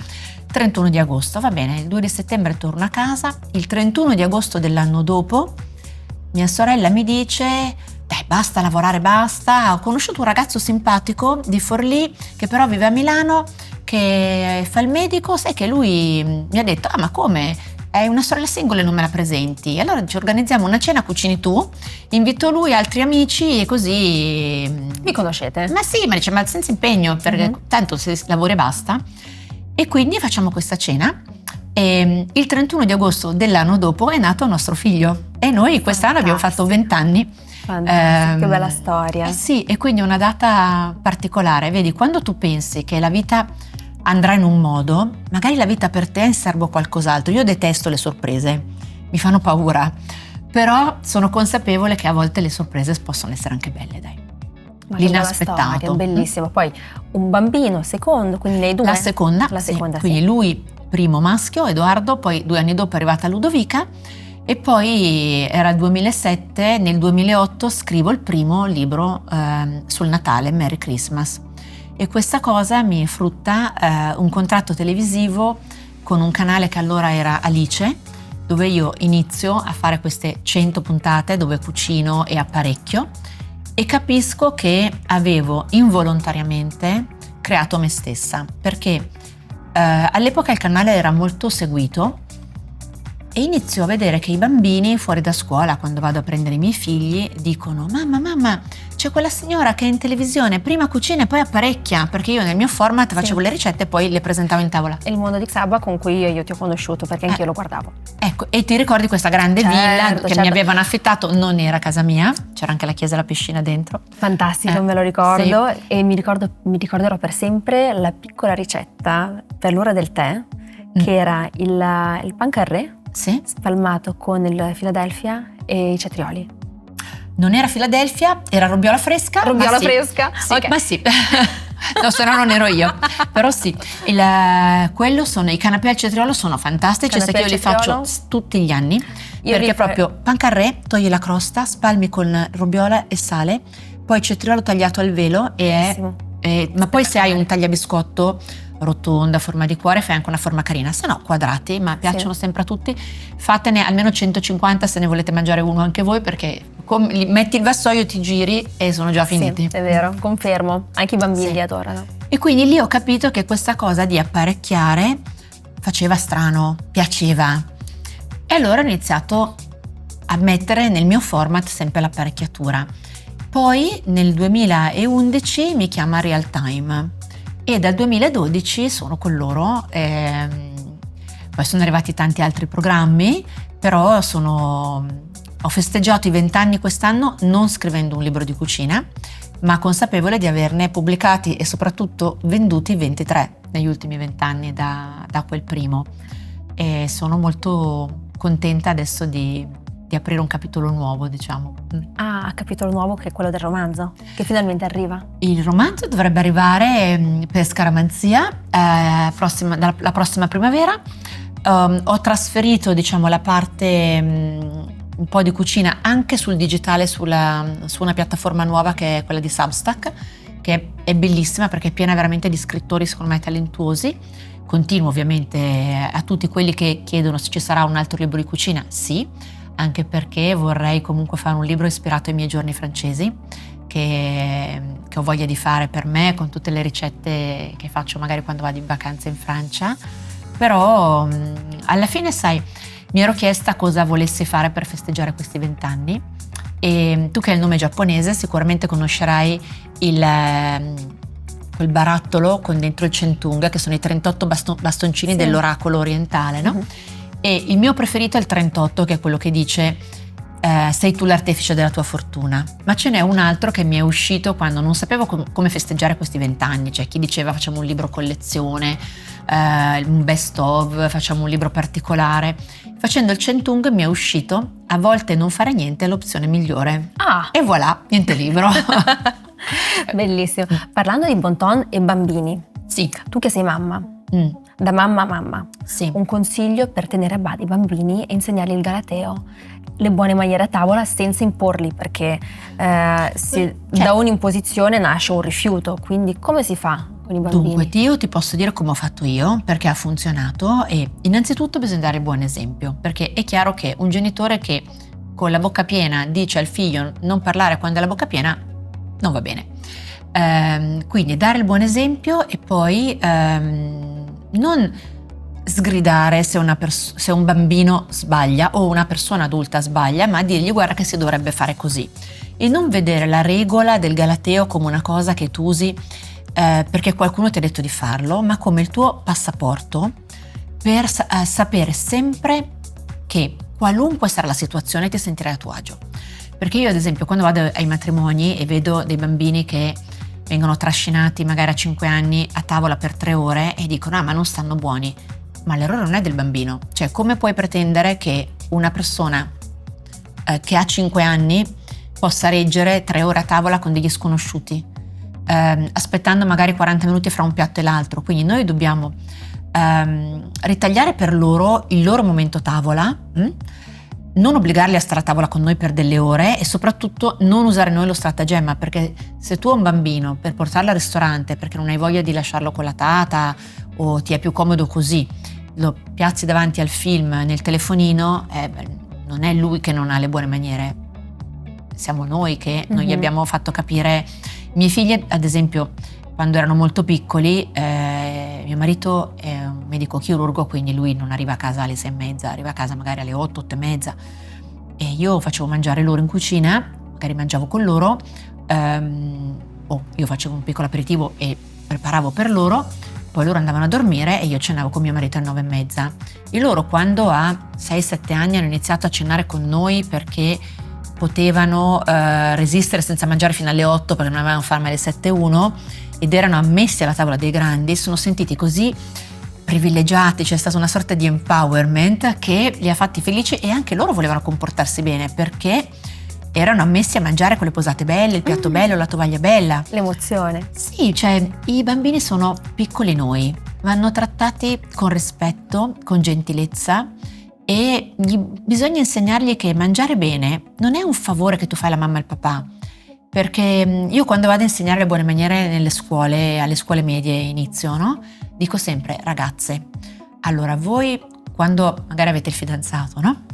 31 di agosto, va bene, il 2 di settembre torno a casa. Il 31 di agosto dell'anno dopo mia sorella mi dice dai basta lavorare, basta, ho conosciuto un ragazzo simpatico di Forlì che però vive a Milano, che fa il medico, sai che lui mi ha detto ma come? È una sorella single e non me la presenti? Allora ci organizziamo una cena, cucini tu, invito lui e altri amici e così vi conoscete? Ma sì, ma dice ma senza impegno, perché tanto se lavori e basta. E quindi facciamo questa cena e il 31 di agosto dell'anno dopo è nato il nostro figlio e noi quest'anno abbiamo fatto 20 anni. Fantastico, che bella storia. Sì, e quindi è una data particolare. Vedi, quando tu pensi che la vita andrà in un modo, magari la vita per te serve qualcos'altro. Io detesto le sorprese, mi fanno paura, però sono consapevole che a volte le sorprese possono essere anche belle, dai. Ma l'inaspettato. Storia, bellissimo. Poi un bambino, secondo, quindi lei 2? La seconda, sì. Quindi lui primo maschio, Edoardo, poi 2 anni dopo è arrivata Ludovica e poi era il 2007, nel 2008 scrivo il primo libro sul Natale, Merry Christmas. E questa cosa mi frutta un contratto televisivo con un canale che allora era Alice, dove io inizio a fare queste 100 puntate dove cucino e apparecchio e capisco che avevo involontariamente creato me stessa, perché all'epoca il canale era molto seguito e inizio a vedere che i bambini fuori da scuola, quando vado a prendere i miei figli, dicono mamma, c'è quella signora che è in televisione, prima cucina e poi apparecchia, perché io nel mio format facevo le ricette e poi le presentavo in tavola. È il mondo di Xaba con cui io ti ho conosciuto, perché anch'io lo guardavo. Ecco, e ti ricordi questa grande villa che mi avevano affittato? Non era casa mia, c'era anche la chiesa e la piscina dentro. Fantastico, me lo ricordo, sì. E mi ricorderò per sempre la piccola ricetta per l'ora del tè, che era il pan carré, sì, spalmato con il Philadelphia e i cetrioli. Non era Philadelphia, era robiola fresca. Robiola fresca? Sì, okay. Ma sì. No, se no non ero io. Però sì, quello sono i canapè al cetriolo, sono fantastici, se io li faccio tutti gli anni, perché proprio pan carré, togli la crosta, spalmi con robiola e sale, poi cetriolo tagliato al velo ma poi se hai un tagliabiscotto rotonda, forma di cuore, fai anche una forma carina, se no quadrati, ma piacciono sempre a tutti. Fatene almeno 150 se ne volete mangiare uno anche voi, perché metti il vassoio, ti giri e sono già finiti. Sì, è vero, confermo, anche i bambini li adorano. E quindi lì ho capito che questa cosa di apparecchiare faceva strano, piaceva, e allora ho iniziato a mettere nel mio format sempre l'apparecchiatura. Poi nel 2011 mi chiama Real Time e dal 2012 sono con loro. Poi sono arrivati tanti altri programmi, però ho festeggiato i 20 anni quest'anno non scrivendo un libro di cucina, ma consapevole di averne pubblicati e soprattutto venduti 23 negli ultimi 20 anni da quel primo. E sono molto contenta adesso di aprire un capitolo nuovo, diciamo. Capitolo nuovo, che è quello del romanzo, che finalmente arriva. Il romanzo dovrebbe arrivare per scaramanzia la prossima primavera. Ho trasferito, diciamo, la parte un po' di cucina anche sul digitale, su una piattaforma nuova che è quella di Substack, che è bellissima perché è piena veramente di scrittori secondo me talentuosi. Continuo ovviamente a tutti quelli che chiedono se ci sarà un altro libro di cucina, sì, anche perché vorrei comunque fare un libro ispirato ai miei giorni francesi, che ho voglia di fare per me, con tutte le ricette che faccio magari quando vado in vacanza in Francia. Però alla fine, sai, mi ero chiesta cosa volessi fare per festeggiare questi 20 anni, e tu che hai il nome giapponese sicuramente conoscerai quel barattolo con dentro il centung, che sono i 38 bastoncini dell'oracolo orientale, no? Uh-huh. E il mio preferito è il 38, che è quello che dice sei tu l'artefice della tua fortuna. Ma ce n'è un altro che mi è uscito quando non sapevo come festeggiare questi 20 anni, cioè chi diceva facciamo un libro collezione, un best of, facciamo un libro particolare. Facendo il centung mi è uscito a volte non fare niente è l'opzione migliore. E voilà, niente libro. Bellissimo. Parlando di bon ton e bambini, sì, tu che sei mamma, da mamma a mamma, sì, un consiglio per tenere a bada i bambini e insegnargli il galateo, le buone maniere a tavola senza imporli, perché da un'imposizione nasce un rifiuto, quindi come si fa con i bambini? Dunque, io ti posso dire come ho fatto io, perché ha funzionato, e innanzitutto bisogna dare il buon esempio, perché è chiaro che un genitore che con la bocca piena dice al figlio non parlare quando ha la bocca piena non va bene. Quindi dare il buon esempio e poi non sgridare se un bambino sbaglia o una persona adulta sbaglia, ma dirgli guarda che si dovrebbe fare così, e non vedere la regola del galateo come una cosa che tu usi perché qualcuno ti ha detto di farlo, ma come il tuo passaporto per sapere sempre che qualunque sarà la situazione ti sentirai a tuo agio. Perché io ad esempio quando vado ai matrimoni e vedo dei bambini che vengono trascinati magari a 5 anni a tavola per 3 ore e dicono ma non stanno buoni, ma l'errore non è del bambino. Cioè, come puoi pretendere che una persona che ha 5 anni possa reggere 3 ore a tavola con degli sconosciuti, aspettando magari 40 minuti fra un piatto e l'altro? Quindi noi dobbiamo ritagliare per loro il loro momento tavola, non obbligarli a stare a tavola con noi per delle ore, e soprattutto non usare noi lo stratagemma, perché se tu hai un bambino per portarlo al ristorante perché non hai voglia di lasciarlo con la tata o ti è più comodo così, lo piazzi davanti al film nel telefonino, non è lui che non ha le buone maniere, siamo noi che non gli abbiamo fatto capire. I miei figli ad esempio quando erano molto piccoli, mio marito è un medico chirurgo, quindi lui non arriva a casa alle 6:30, arriva a casa magari alle 8, 8:30, e io facevo mangiare loro in cucina, magari mangiavo con loro, io facevo un piccolo aperitivo e preparavo per loro, poi loro andavano a dormire e io cenavo con mio marito alle 9:30. E loro, quando a 6-7 anni hanno iniziato a cenare con noi perché potevano resistere senza mangiare fino alle 8 perché non avevano fame alle 7:01 ed erano ammessi alla tavola dei grandi, sono sentiti così privilegiati, c'è stata una sorta di empowerment che li ha fatti felici e anche loro volevano comportarsi bene perché erano ammessi a mangiare con le posate belle, il piatto bello, la tovaglia bella. L'emozione. Sì, cioè i bambini sono piccoli noi, vanno trattati con rispetto, con gentilezza e bisogna insegnargli che mangiare bene non è un favore che tu fai alla mamma e al papà, perché io quando vado a insegnare le buone maniere nelle scuole, alle scuole medie inizio, no? Dico sempre: ragazze, allora voi quando magari avete il fidanzato, no?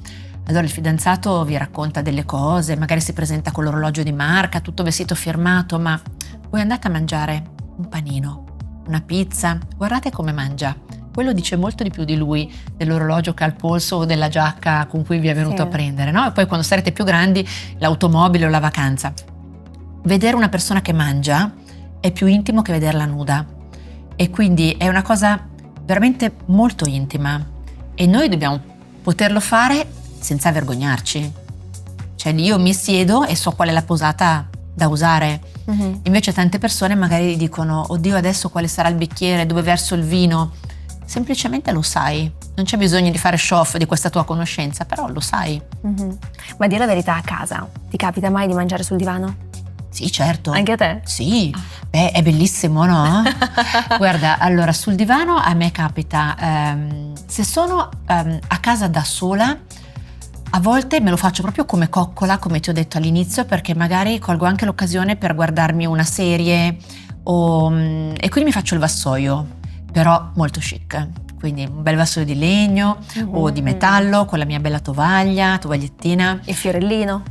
Allora il fidanzato vi racconta delle cose, magari si presenta con l'orologio di marca, tutto vestito firmato, ma voi andate a mangiare un panino, una pizza, guardate come mangia. Quello dice molto di più di lui, dell'orologio che ha al polso o della giacca con cui vi è venuto a prendere, no? E poi quando sarete più grandi, l'automobile o la vacanza. Vedere una persona che mangia è più intimo che vederla nuda e quindi è una cosa veramente molto intima e noi dobbiamo poterlo fare senza vergognarci. Cioè io mi siedo e so qual è la posata da usare. Invece tante persone magari dicono: oddio, adesso quale sarà il bicchiere, dove verso il vino. Semplicemente lo sai, non c'è bisogno di fare show off di questa tua conoscenza, però lo sai. Ma dire la verità, a casa ti capita mai di mangiare sul divano? Sì, certo. Anche a te? Sì, beh, è bellissimo, no? Guarda, allora sul divano a me capita, se sono a casa da sola, a volte me lo faccio proprio come coccola, come ti ho detto all'inizio, perché magari colgo anche l'occasione per guardarmi una serie e quindi mi faccio il vassoio, però molto chic. Quindi un bel vassoio di legno o di metallo con la mia bella tovagliettina. Il fiorellino?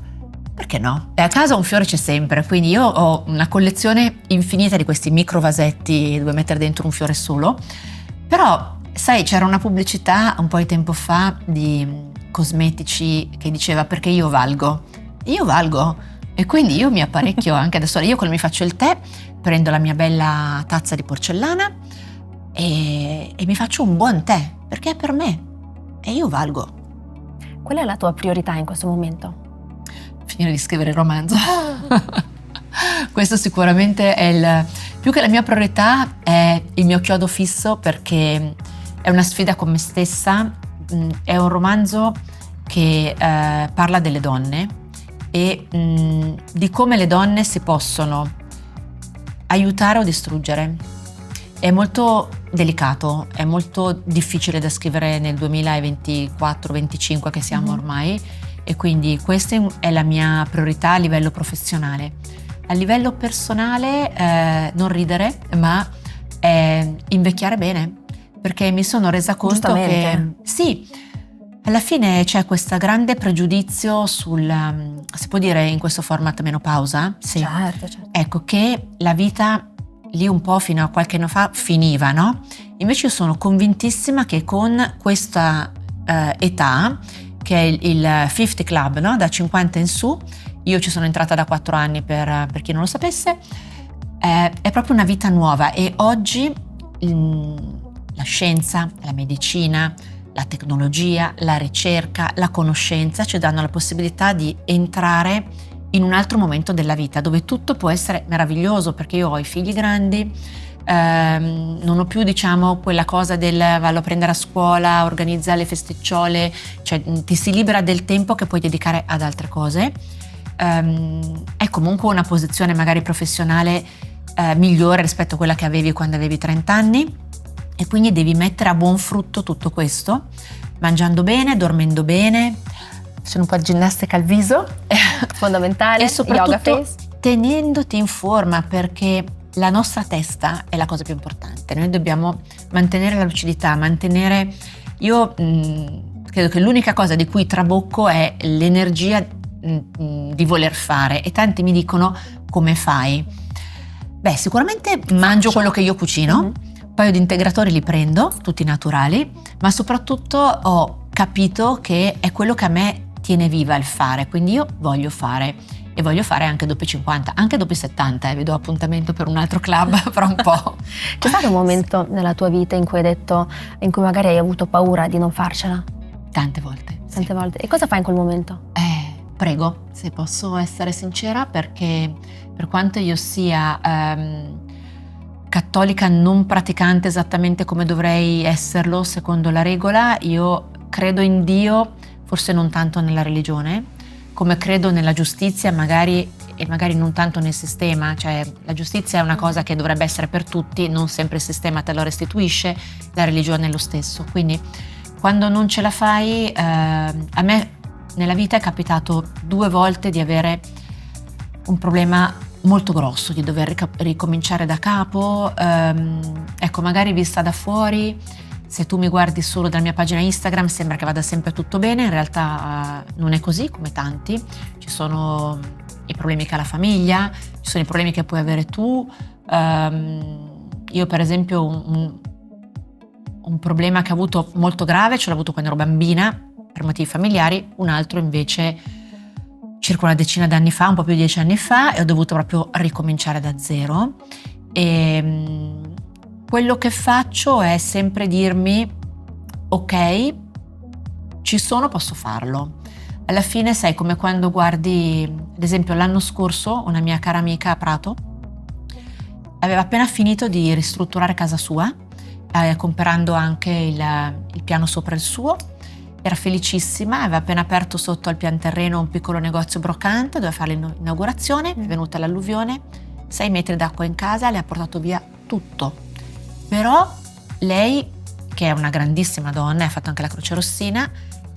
Perché no? E a casa un fiore c'è sempre, quindi io ho una collezione infinita di questi micro vasetti dove mettere dentro un fiore solo. Però, sai, c'era una pubblicità un po' di tempo fa di cosmetici che diceva: perché io valgo. Io valgo. E quindi io mi apparecchio anche adesso. Io quando mi faccio il tè prendo la mia bella tazza di porcellana e mi faccio un buon tè, perché è per me. E io valgo. Qual è la tua priorità in questo momento? Finire di scrivere il romanzo. Questo sicuramente è più che la mia priorità, è il mio chiodo fisso, perché è una sfida con me stessa. È un romanzo che parla delle donne e di come le donne si possono aiutare o distruggere. È molto delicato, è molto difficile da scrivere nel 2024-25 che siamo ormai, e quindi questa è la mia priorità a livello professionale. A livello personale non ridere, ma invecchiare bene, perché mi sono resa conto che sì, alla fine c'è questo grande pregiudizio sul, si può dire in questo format, menopausa? Sì. Certo. Ecco, che la vita lì un po' fino a qualche anno fa finiva, no? Invece io sono convintissima che con questa età, che è il 50 Club, no? Da 50 in su, io ci sono entrata da 4 anni per chi non lo sapesse, è proprio una vita nuova e oggi la scienza, la medicina, la tecnologia, la ricerca, la conoscenza ci danno la possibilità di entrare in un altro momento della vita dove tutto può essere meraviglioso, perché io ho i figli grandi, non ho più, diciamo, quella cosa del vallo a prendere a scuola, organizza le festicciole, cioè ti si libera del tempo che puoi dedicare ad altre cose. È comunque una posizione magari professionale migliore rispetto a quella che avevi quando avevi 30 anni e quindi devi mettere a buon frutto tutto questo, mangiando bene, dormendo bene, facendo un po' di ginnastica al viso, fondamentale, e soprattutto yoga face, tenendoti in forma, perché la nostra testa è la cosa più importante. Noi dobbiamo mantenere la lucidità, io credo che l'unica cosa di cui trabocco è l'energia di voler fare, e tanti mi dicono: come fai? Beh, sicuramente mangio quello che io cucino, un paio di integratori li prendo, tutti naturali, ma soprattutto ho capito che è quello che a me tiene viva il fare, quindi io voglio fare e voglio fare anche dopo i 50, anche dopo i 70, vi do appuntamento per un altro club fra un po'. C'è stato un momento nella tua vita in cui in cui magari hai avuto paura di non farcela? Tante volte. Tante volte. E cosa fai in quel momento? Prego, se posso essere sincera, perché per quanto io sia cattolica non praticante esattamente come dovrei esserlo secondo la regola, io credo in Dio, forse non tanto nella religione, come credo nella giustizia magari non tanto nel sistema, cioè la giustizia è una cosa che dovrebbe essere per tutti, non sempre il sistema te lo restituisce, la religione è lo stesso. Quindi quando non ce la fai, a me nella vita è capitato 2 volte di avere un problema molto grosso, di dover ricominciare da capo, ecco, magari vista da fuori, se tu mi guardi solo dalla mia pagina Instagram sembra che vada sempre tutto bene, in realtà non è così come tanti, ci sono i problemi che ha la famiglia, ci sono i problemi che puoi avere tu, io per esempio un problema che ho avuto molto grave ce l'ho avuto quando ero bambina per motivi familiari, un altro invece circa una decina d'anni fa, un po' più di 10 anni fa, e ho dovuto proprio ricominciare da zero. E quello che faccio è sempre dirmi: ok, ci sono, posso farlo. Alla fine sai, come quando guardi, ad esempio l'anno scorso una mia cara amica a Prato aveva appena finito di ristrutturare casa sua, comprando anche il piano sopra il suo, era felicissima, aveva appena aperto sotto al pian terreno un piccolo negozio brocante, doveva fare l'inaugurazione, è venuta l'alluvione, 6 metri d'acqua in casa, le ha portato via tutto. Però lei, che è una grandissima donna, ha fatto anche la Croce Rossina,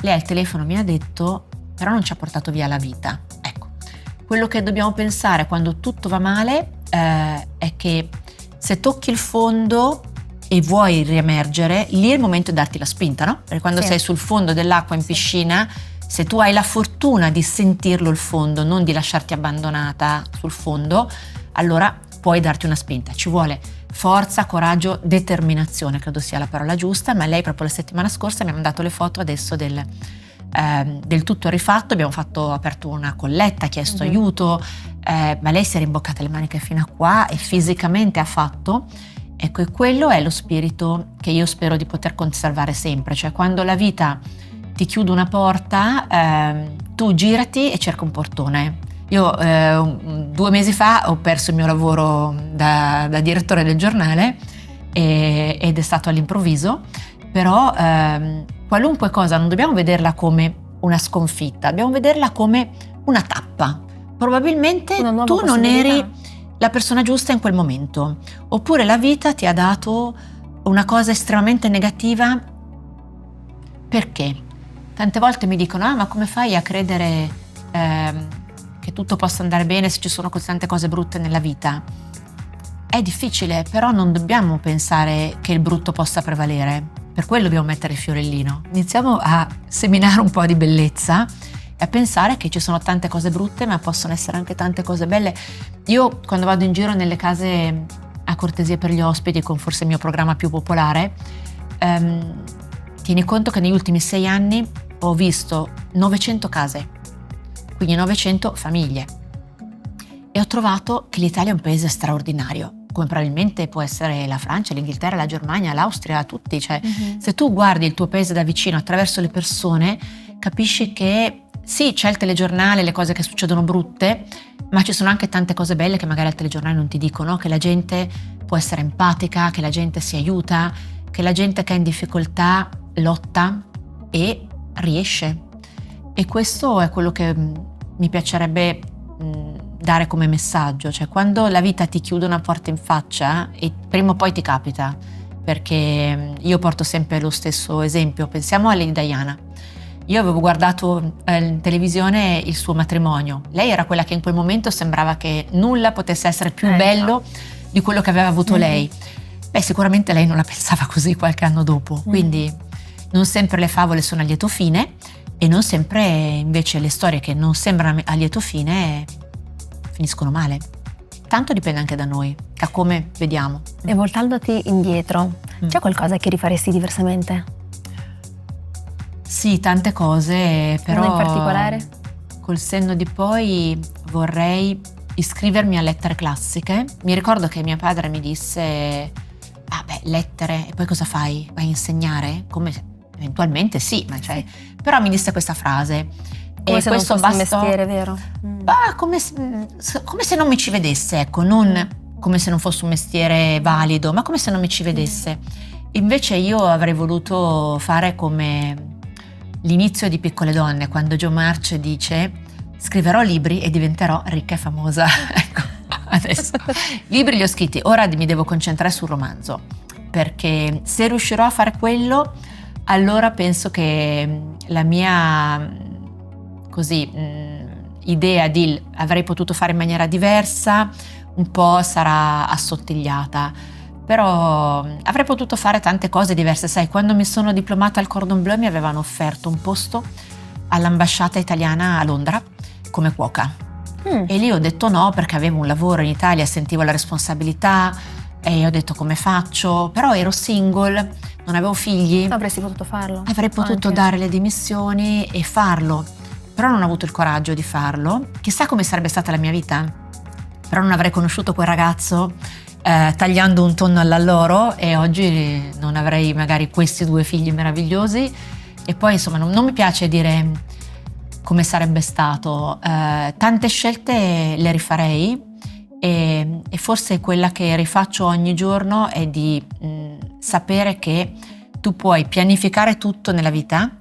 lei al telefono mi ha detto: però non ci ha portato via la vita. Ecco, quello che dobbiamo pensare quando tutto va male è che se tocchi il fondo e vuoi riemergere, lì è il momento di darti la spinta, no? Perché quando sei sul fondo dell'acqua in piscina, se tu hai la fortuna di sentirlo il fondo, non di lasciarti abbandonata sul fondo, allora puoi darti una spinta. Ci vuole forza, coraggio, determinazione, credo sia la parola giusta, ma lei proprio la settimana scorsa mi ha mandato le foto adesso del tutto rifatto, abbiamo aperto una colletta, chiesto aiuto, ma lei si è rimboccata le maniche fino a qua e fisicamente ha fatto. Ecco, e quello è lo spirito che io spero di poter conservare sempre, cioè quando la vita ti chiude una porta, tu girati e cerca un portone. Io 2 mesi fa ho perso il mio lavoro da direttore del giornale ed è stato all'improvviso, però qualunque cosa non dobbiamo vederla come una sconfitta, dobbiamo vederla come una tappa. Probabilmente tu non eri la persona giusta in quel momento, oppure la vita ti ha dato una cosa estremamente negativa. Perché? Tante volte mi dicono: ma come fai a credere che tutto possa andare bene se ci sono così tante cose brutte nella vita? È difficile, però non dobbiamo pensare che il brutto possa prevalere, per quello dobbiamo mettere il fiorellino. Iniziamo a seminare un po' di bellezza e a pensare che ci sono tante cose brutte, ma possono essere anche tante cose belle. Io quando vado in giro nelle case a cortesia per gli ospiti, con forse il mio programma più popolare, tieni conto che negli ultimi 6 anni ho visto 900 case, quindi 900 famiglie, e ho trovato che l'Italia è un paese straordinario, come probabilmente può essere la Francia, l'Inghilterra, la Germania, l'Austria, tutti. Cioè, se tu guardi il tuo paese da vicino attraverso le persone, capisci che sì, c'è il telegiornale, le cose che succedono brutte, ma ci sono anche tante cose belle che magari al telegiornale non ti dicono, che la gente può essere empatica, che la gente si aiuta, che la gente che è in difficoltà lotta e riesce. E questo è quello che mi piacerebbe dare come messaggio, cioè quando la vita ti chiude una porta in faccia, e prima o poi ti capita, perché io porto sempre lo stesso esempio, pensiamo a Lady Diana. Io avevo guardato in televisione il suo matrimonio, lei era quella che in quel momento sembrava che nulla potesse essere più bello di quello che aveva avuto lei. Beh, sicuramente lei non la pensava così qualche anno dopo, quindi non sempre le favole sono a lieto fine, e non sempre invece le storie che non sembrano a lieto fine finiscono male. Tanto dipende anche da noi, da come vediamo. E voltandoti indietro, c'è qualcosa che rifaresti diversamente? Sì, tante cose, però una in particolare? Col senno di poi vorrei iscrivermi a lettere classiche. Mi ricordo che mio padre mi disse: ah beh, lettere, e poi cosa fai? Vai a insegnare? Come eventualmente sì, ma cioè, però mi disse questa frase. Come e se questo non fosse un mestiere, vero? Come se non mi ci vedesse, ecco, non come se non fosse un mestiere valido, ma come se non mi ci vedesse. Invece io avrei voluto fare come l'inizio di Piccole Donne, quando Jo March dice: scriverò libri e diventerò ricca e famosa. Ecco, adesso libri li ho scritti, ora mi devo concentrare sul romanzo, perché se riuscirò a fare quello, allora penso che la mia idea di avrei potuto fare in maniera diversa un po' sarà assottigliata, però avrei potuto fare tante cose diverse. Sai, quando mi sono diplomata al Cordon Bleu mi avevano offerto un posto all'ambasciata italiana a Londra come cuoca e lì ho detto no, perché avevo un lavoro in Italia, sentivo la responsabilità e ho detto come faccio, però ero single, non avevo figli. Avresti potuto farlo? Avrei potuto anche dare le dimissioni e farlo, però non ho avuto il coraggio di farlo. Chissà come sarebbe stata la mia vita, però non avrei conosciuto quel ragazzo tagliando un tonno all'alloro e oggi non avrei magari questi 2 figli meravigliosi. E poi insomma non mi piace dire come sarebbe stato, tante scelte le rifarei e forse quella che rifaccio ogni giorno è di sapere che tu puoi pianificare tutto nella vita,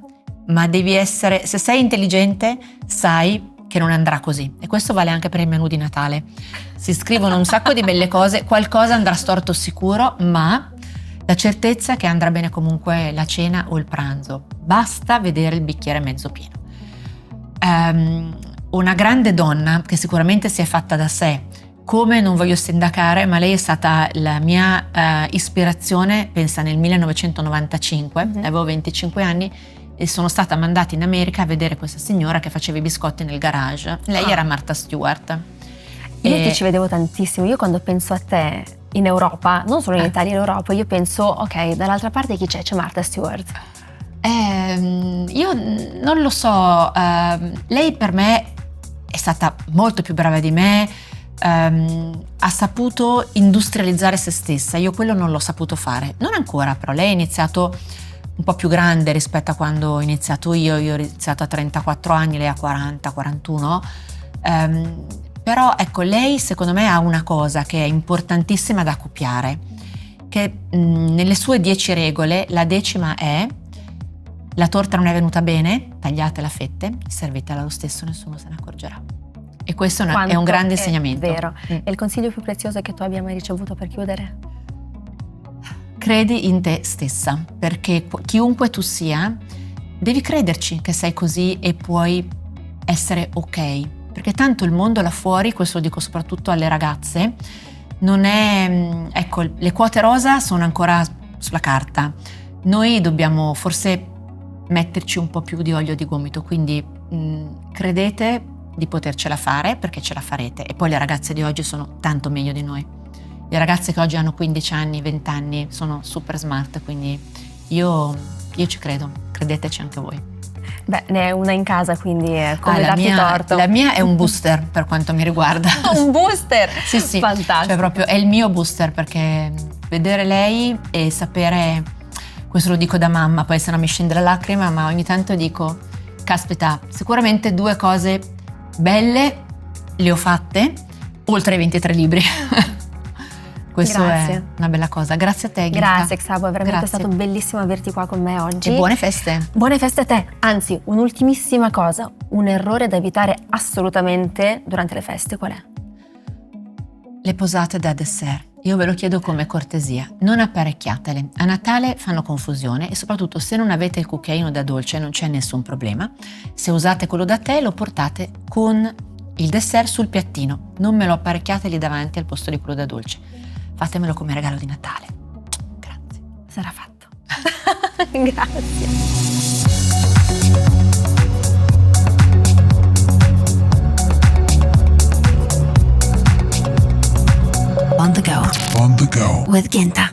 ma devi essere, se sei intelligente, sai che non andrà così. E questo vale anche per il menù di Natale. Si scrivono un sacco di belle cose, qualcosa andrà storto sicuro, ma la certezza è che andrà bene comunque la cena o il pranzo. Basta vedere il bicchiere mezzo pieno. Una grande donna che sicuramente si è fatta da sé, come non voglio sindacare, ma lei è stata la mia ispirazione, pensa nel 1995, avevo 25 anni, e sono stata mandata in America a vedere questa signora che faceva i biscotti nel garage. Lei era Martha Stewart. Io ti ci vedevo tantissimo. Io quando penso a te in Europa, non solo in Italia, in Europa, io penso, ok, dall'altra parte chi c'è? C'è Martha Stewart. Io non lo so, lei per me è stata molto più brava di me, ha saputo industrializzare se stessa, io quello non l'ho saputo fare, non ancora, però lei ha iniziato un po' più grande rispetto a quando ho iniziato io ho iniziato a 34 anni, lei a 40, 41, però ecco, lei secondo me ha una cosa che è importantissima da copiare, che nelle sue 10 regole la 10ª è: la torta non è venuta bene, tagliatela a fette, servitela lo stesso, nessuno se ne accorgerà. E questo è un grande insegnamento. Vero. E il consiglio più prezioso che tu abbia mai ricevuto per chiudere? Credi in te stessa, perché chiunque tu sia, devi crederci che sei così e puoi essere ok. Perché tanto il mondo là fuori, questo lo dico soprattutto alle ragazze, non è... Ecco, le quote rosa sono ancora sulla carta. Noi dobbiamo forse metterci un po' più di olio di gomito, quindi credete di potercela fare, perché ce la farete. E poi le ragazze di oggi sono tanto meglio di noi. Le ragazze che oggi hanno 15 anni, 20 anni sono super smart, quindi io ci credo, credeteci anche voi. Beh, ne è una in casa, quindi è come darti torto. La mia è un booster per quanto mi riguarda. Un booster? Sì. Fantastico. Cioè proprio è il mio booster, perché vedere lei e sapere, questo lo dico da mamma, poi se no mi scende la lacrima, ma ogni tanto dico, caspita, sicuramente 2 cose belle le ho fatte, oltre ai 23 libri. Questo Grazie. è una bella cosa. Grazie a te, Ghita. Grazie, Xabo, è veramente stato bellissimo averti qua con me oggi. E buone feste. Buone feste a te. Anzi, un'ultimissima cosa, un errore da evitare assolutamente durante le feste, qual è? Le posate da dessert. Io ve lo chiedo come cortesia, non apparecchiatele. A Natale fanno confusione e soprattutto se non avete il cucchiaino da dolce non c'è nessun problema. Se usate quello da tè lo portate con il dessert sul piattino. Non me lo apparecchiate lì davanti al posto di quello da dolce. Fatemelo come regalo di Natale. Grazie. Sarà fatto. Grazie. On the go. On the go. With Ginta.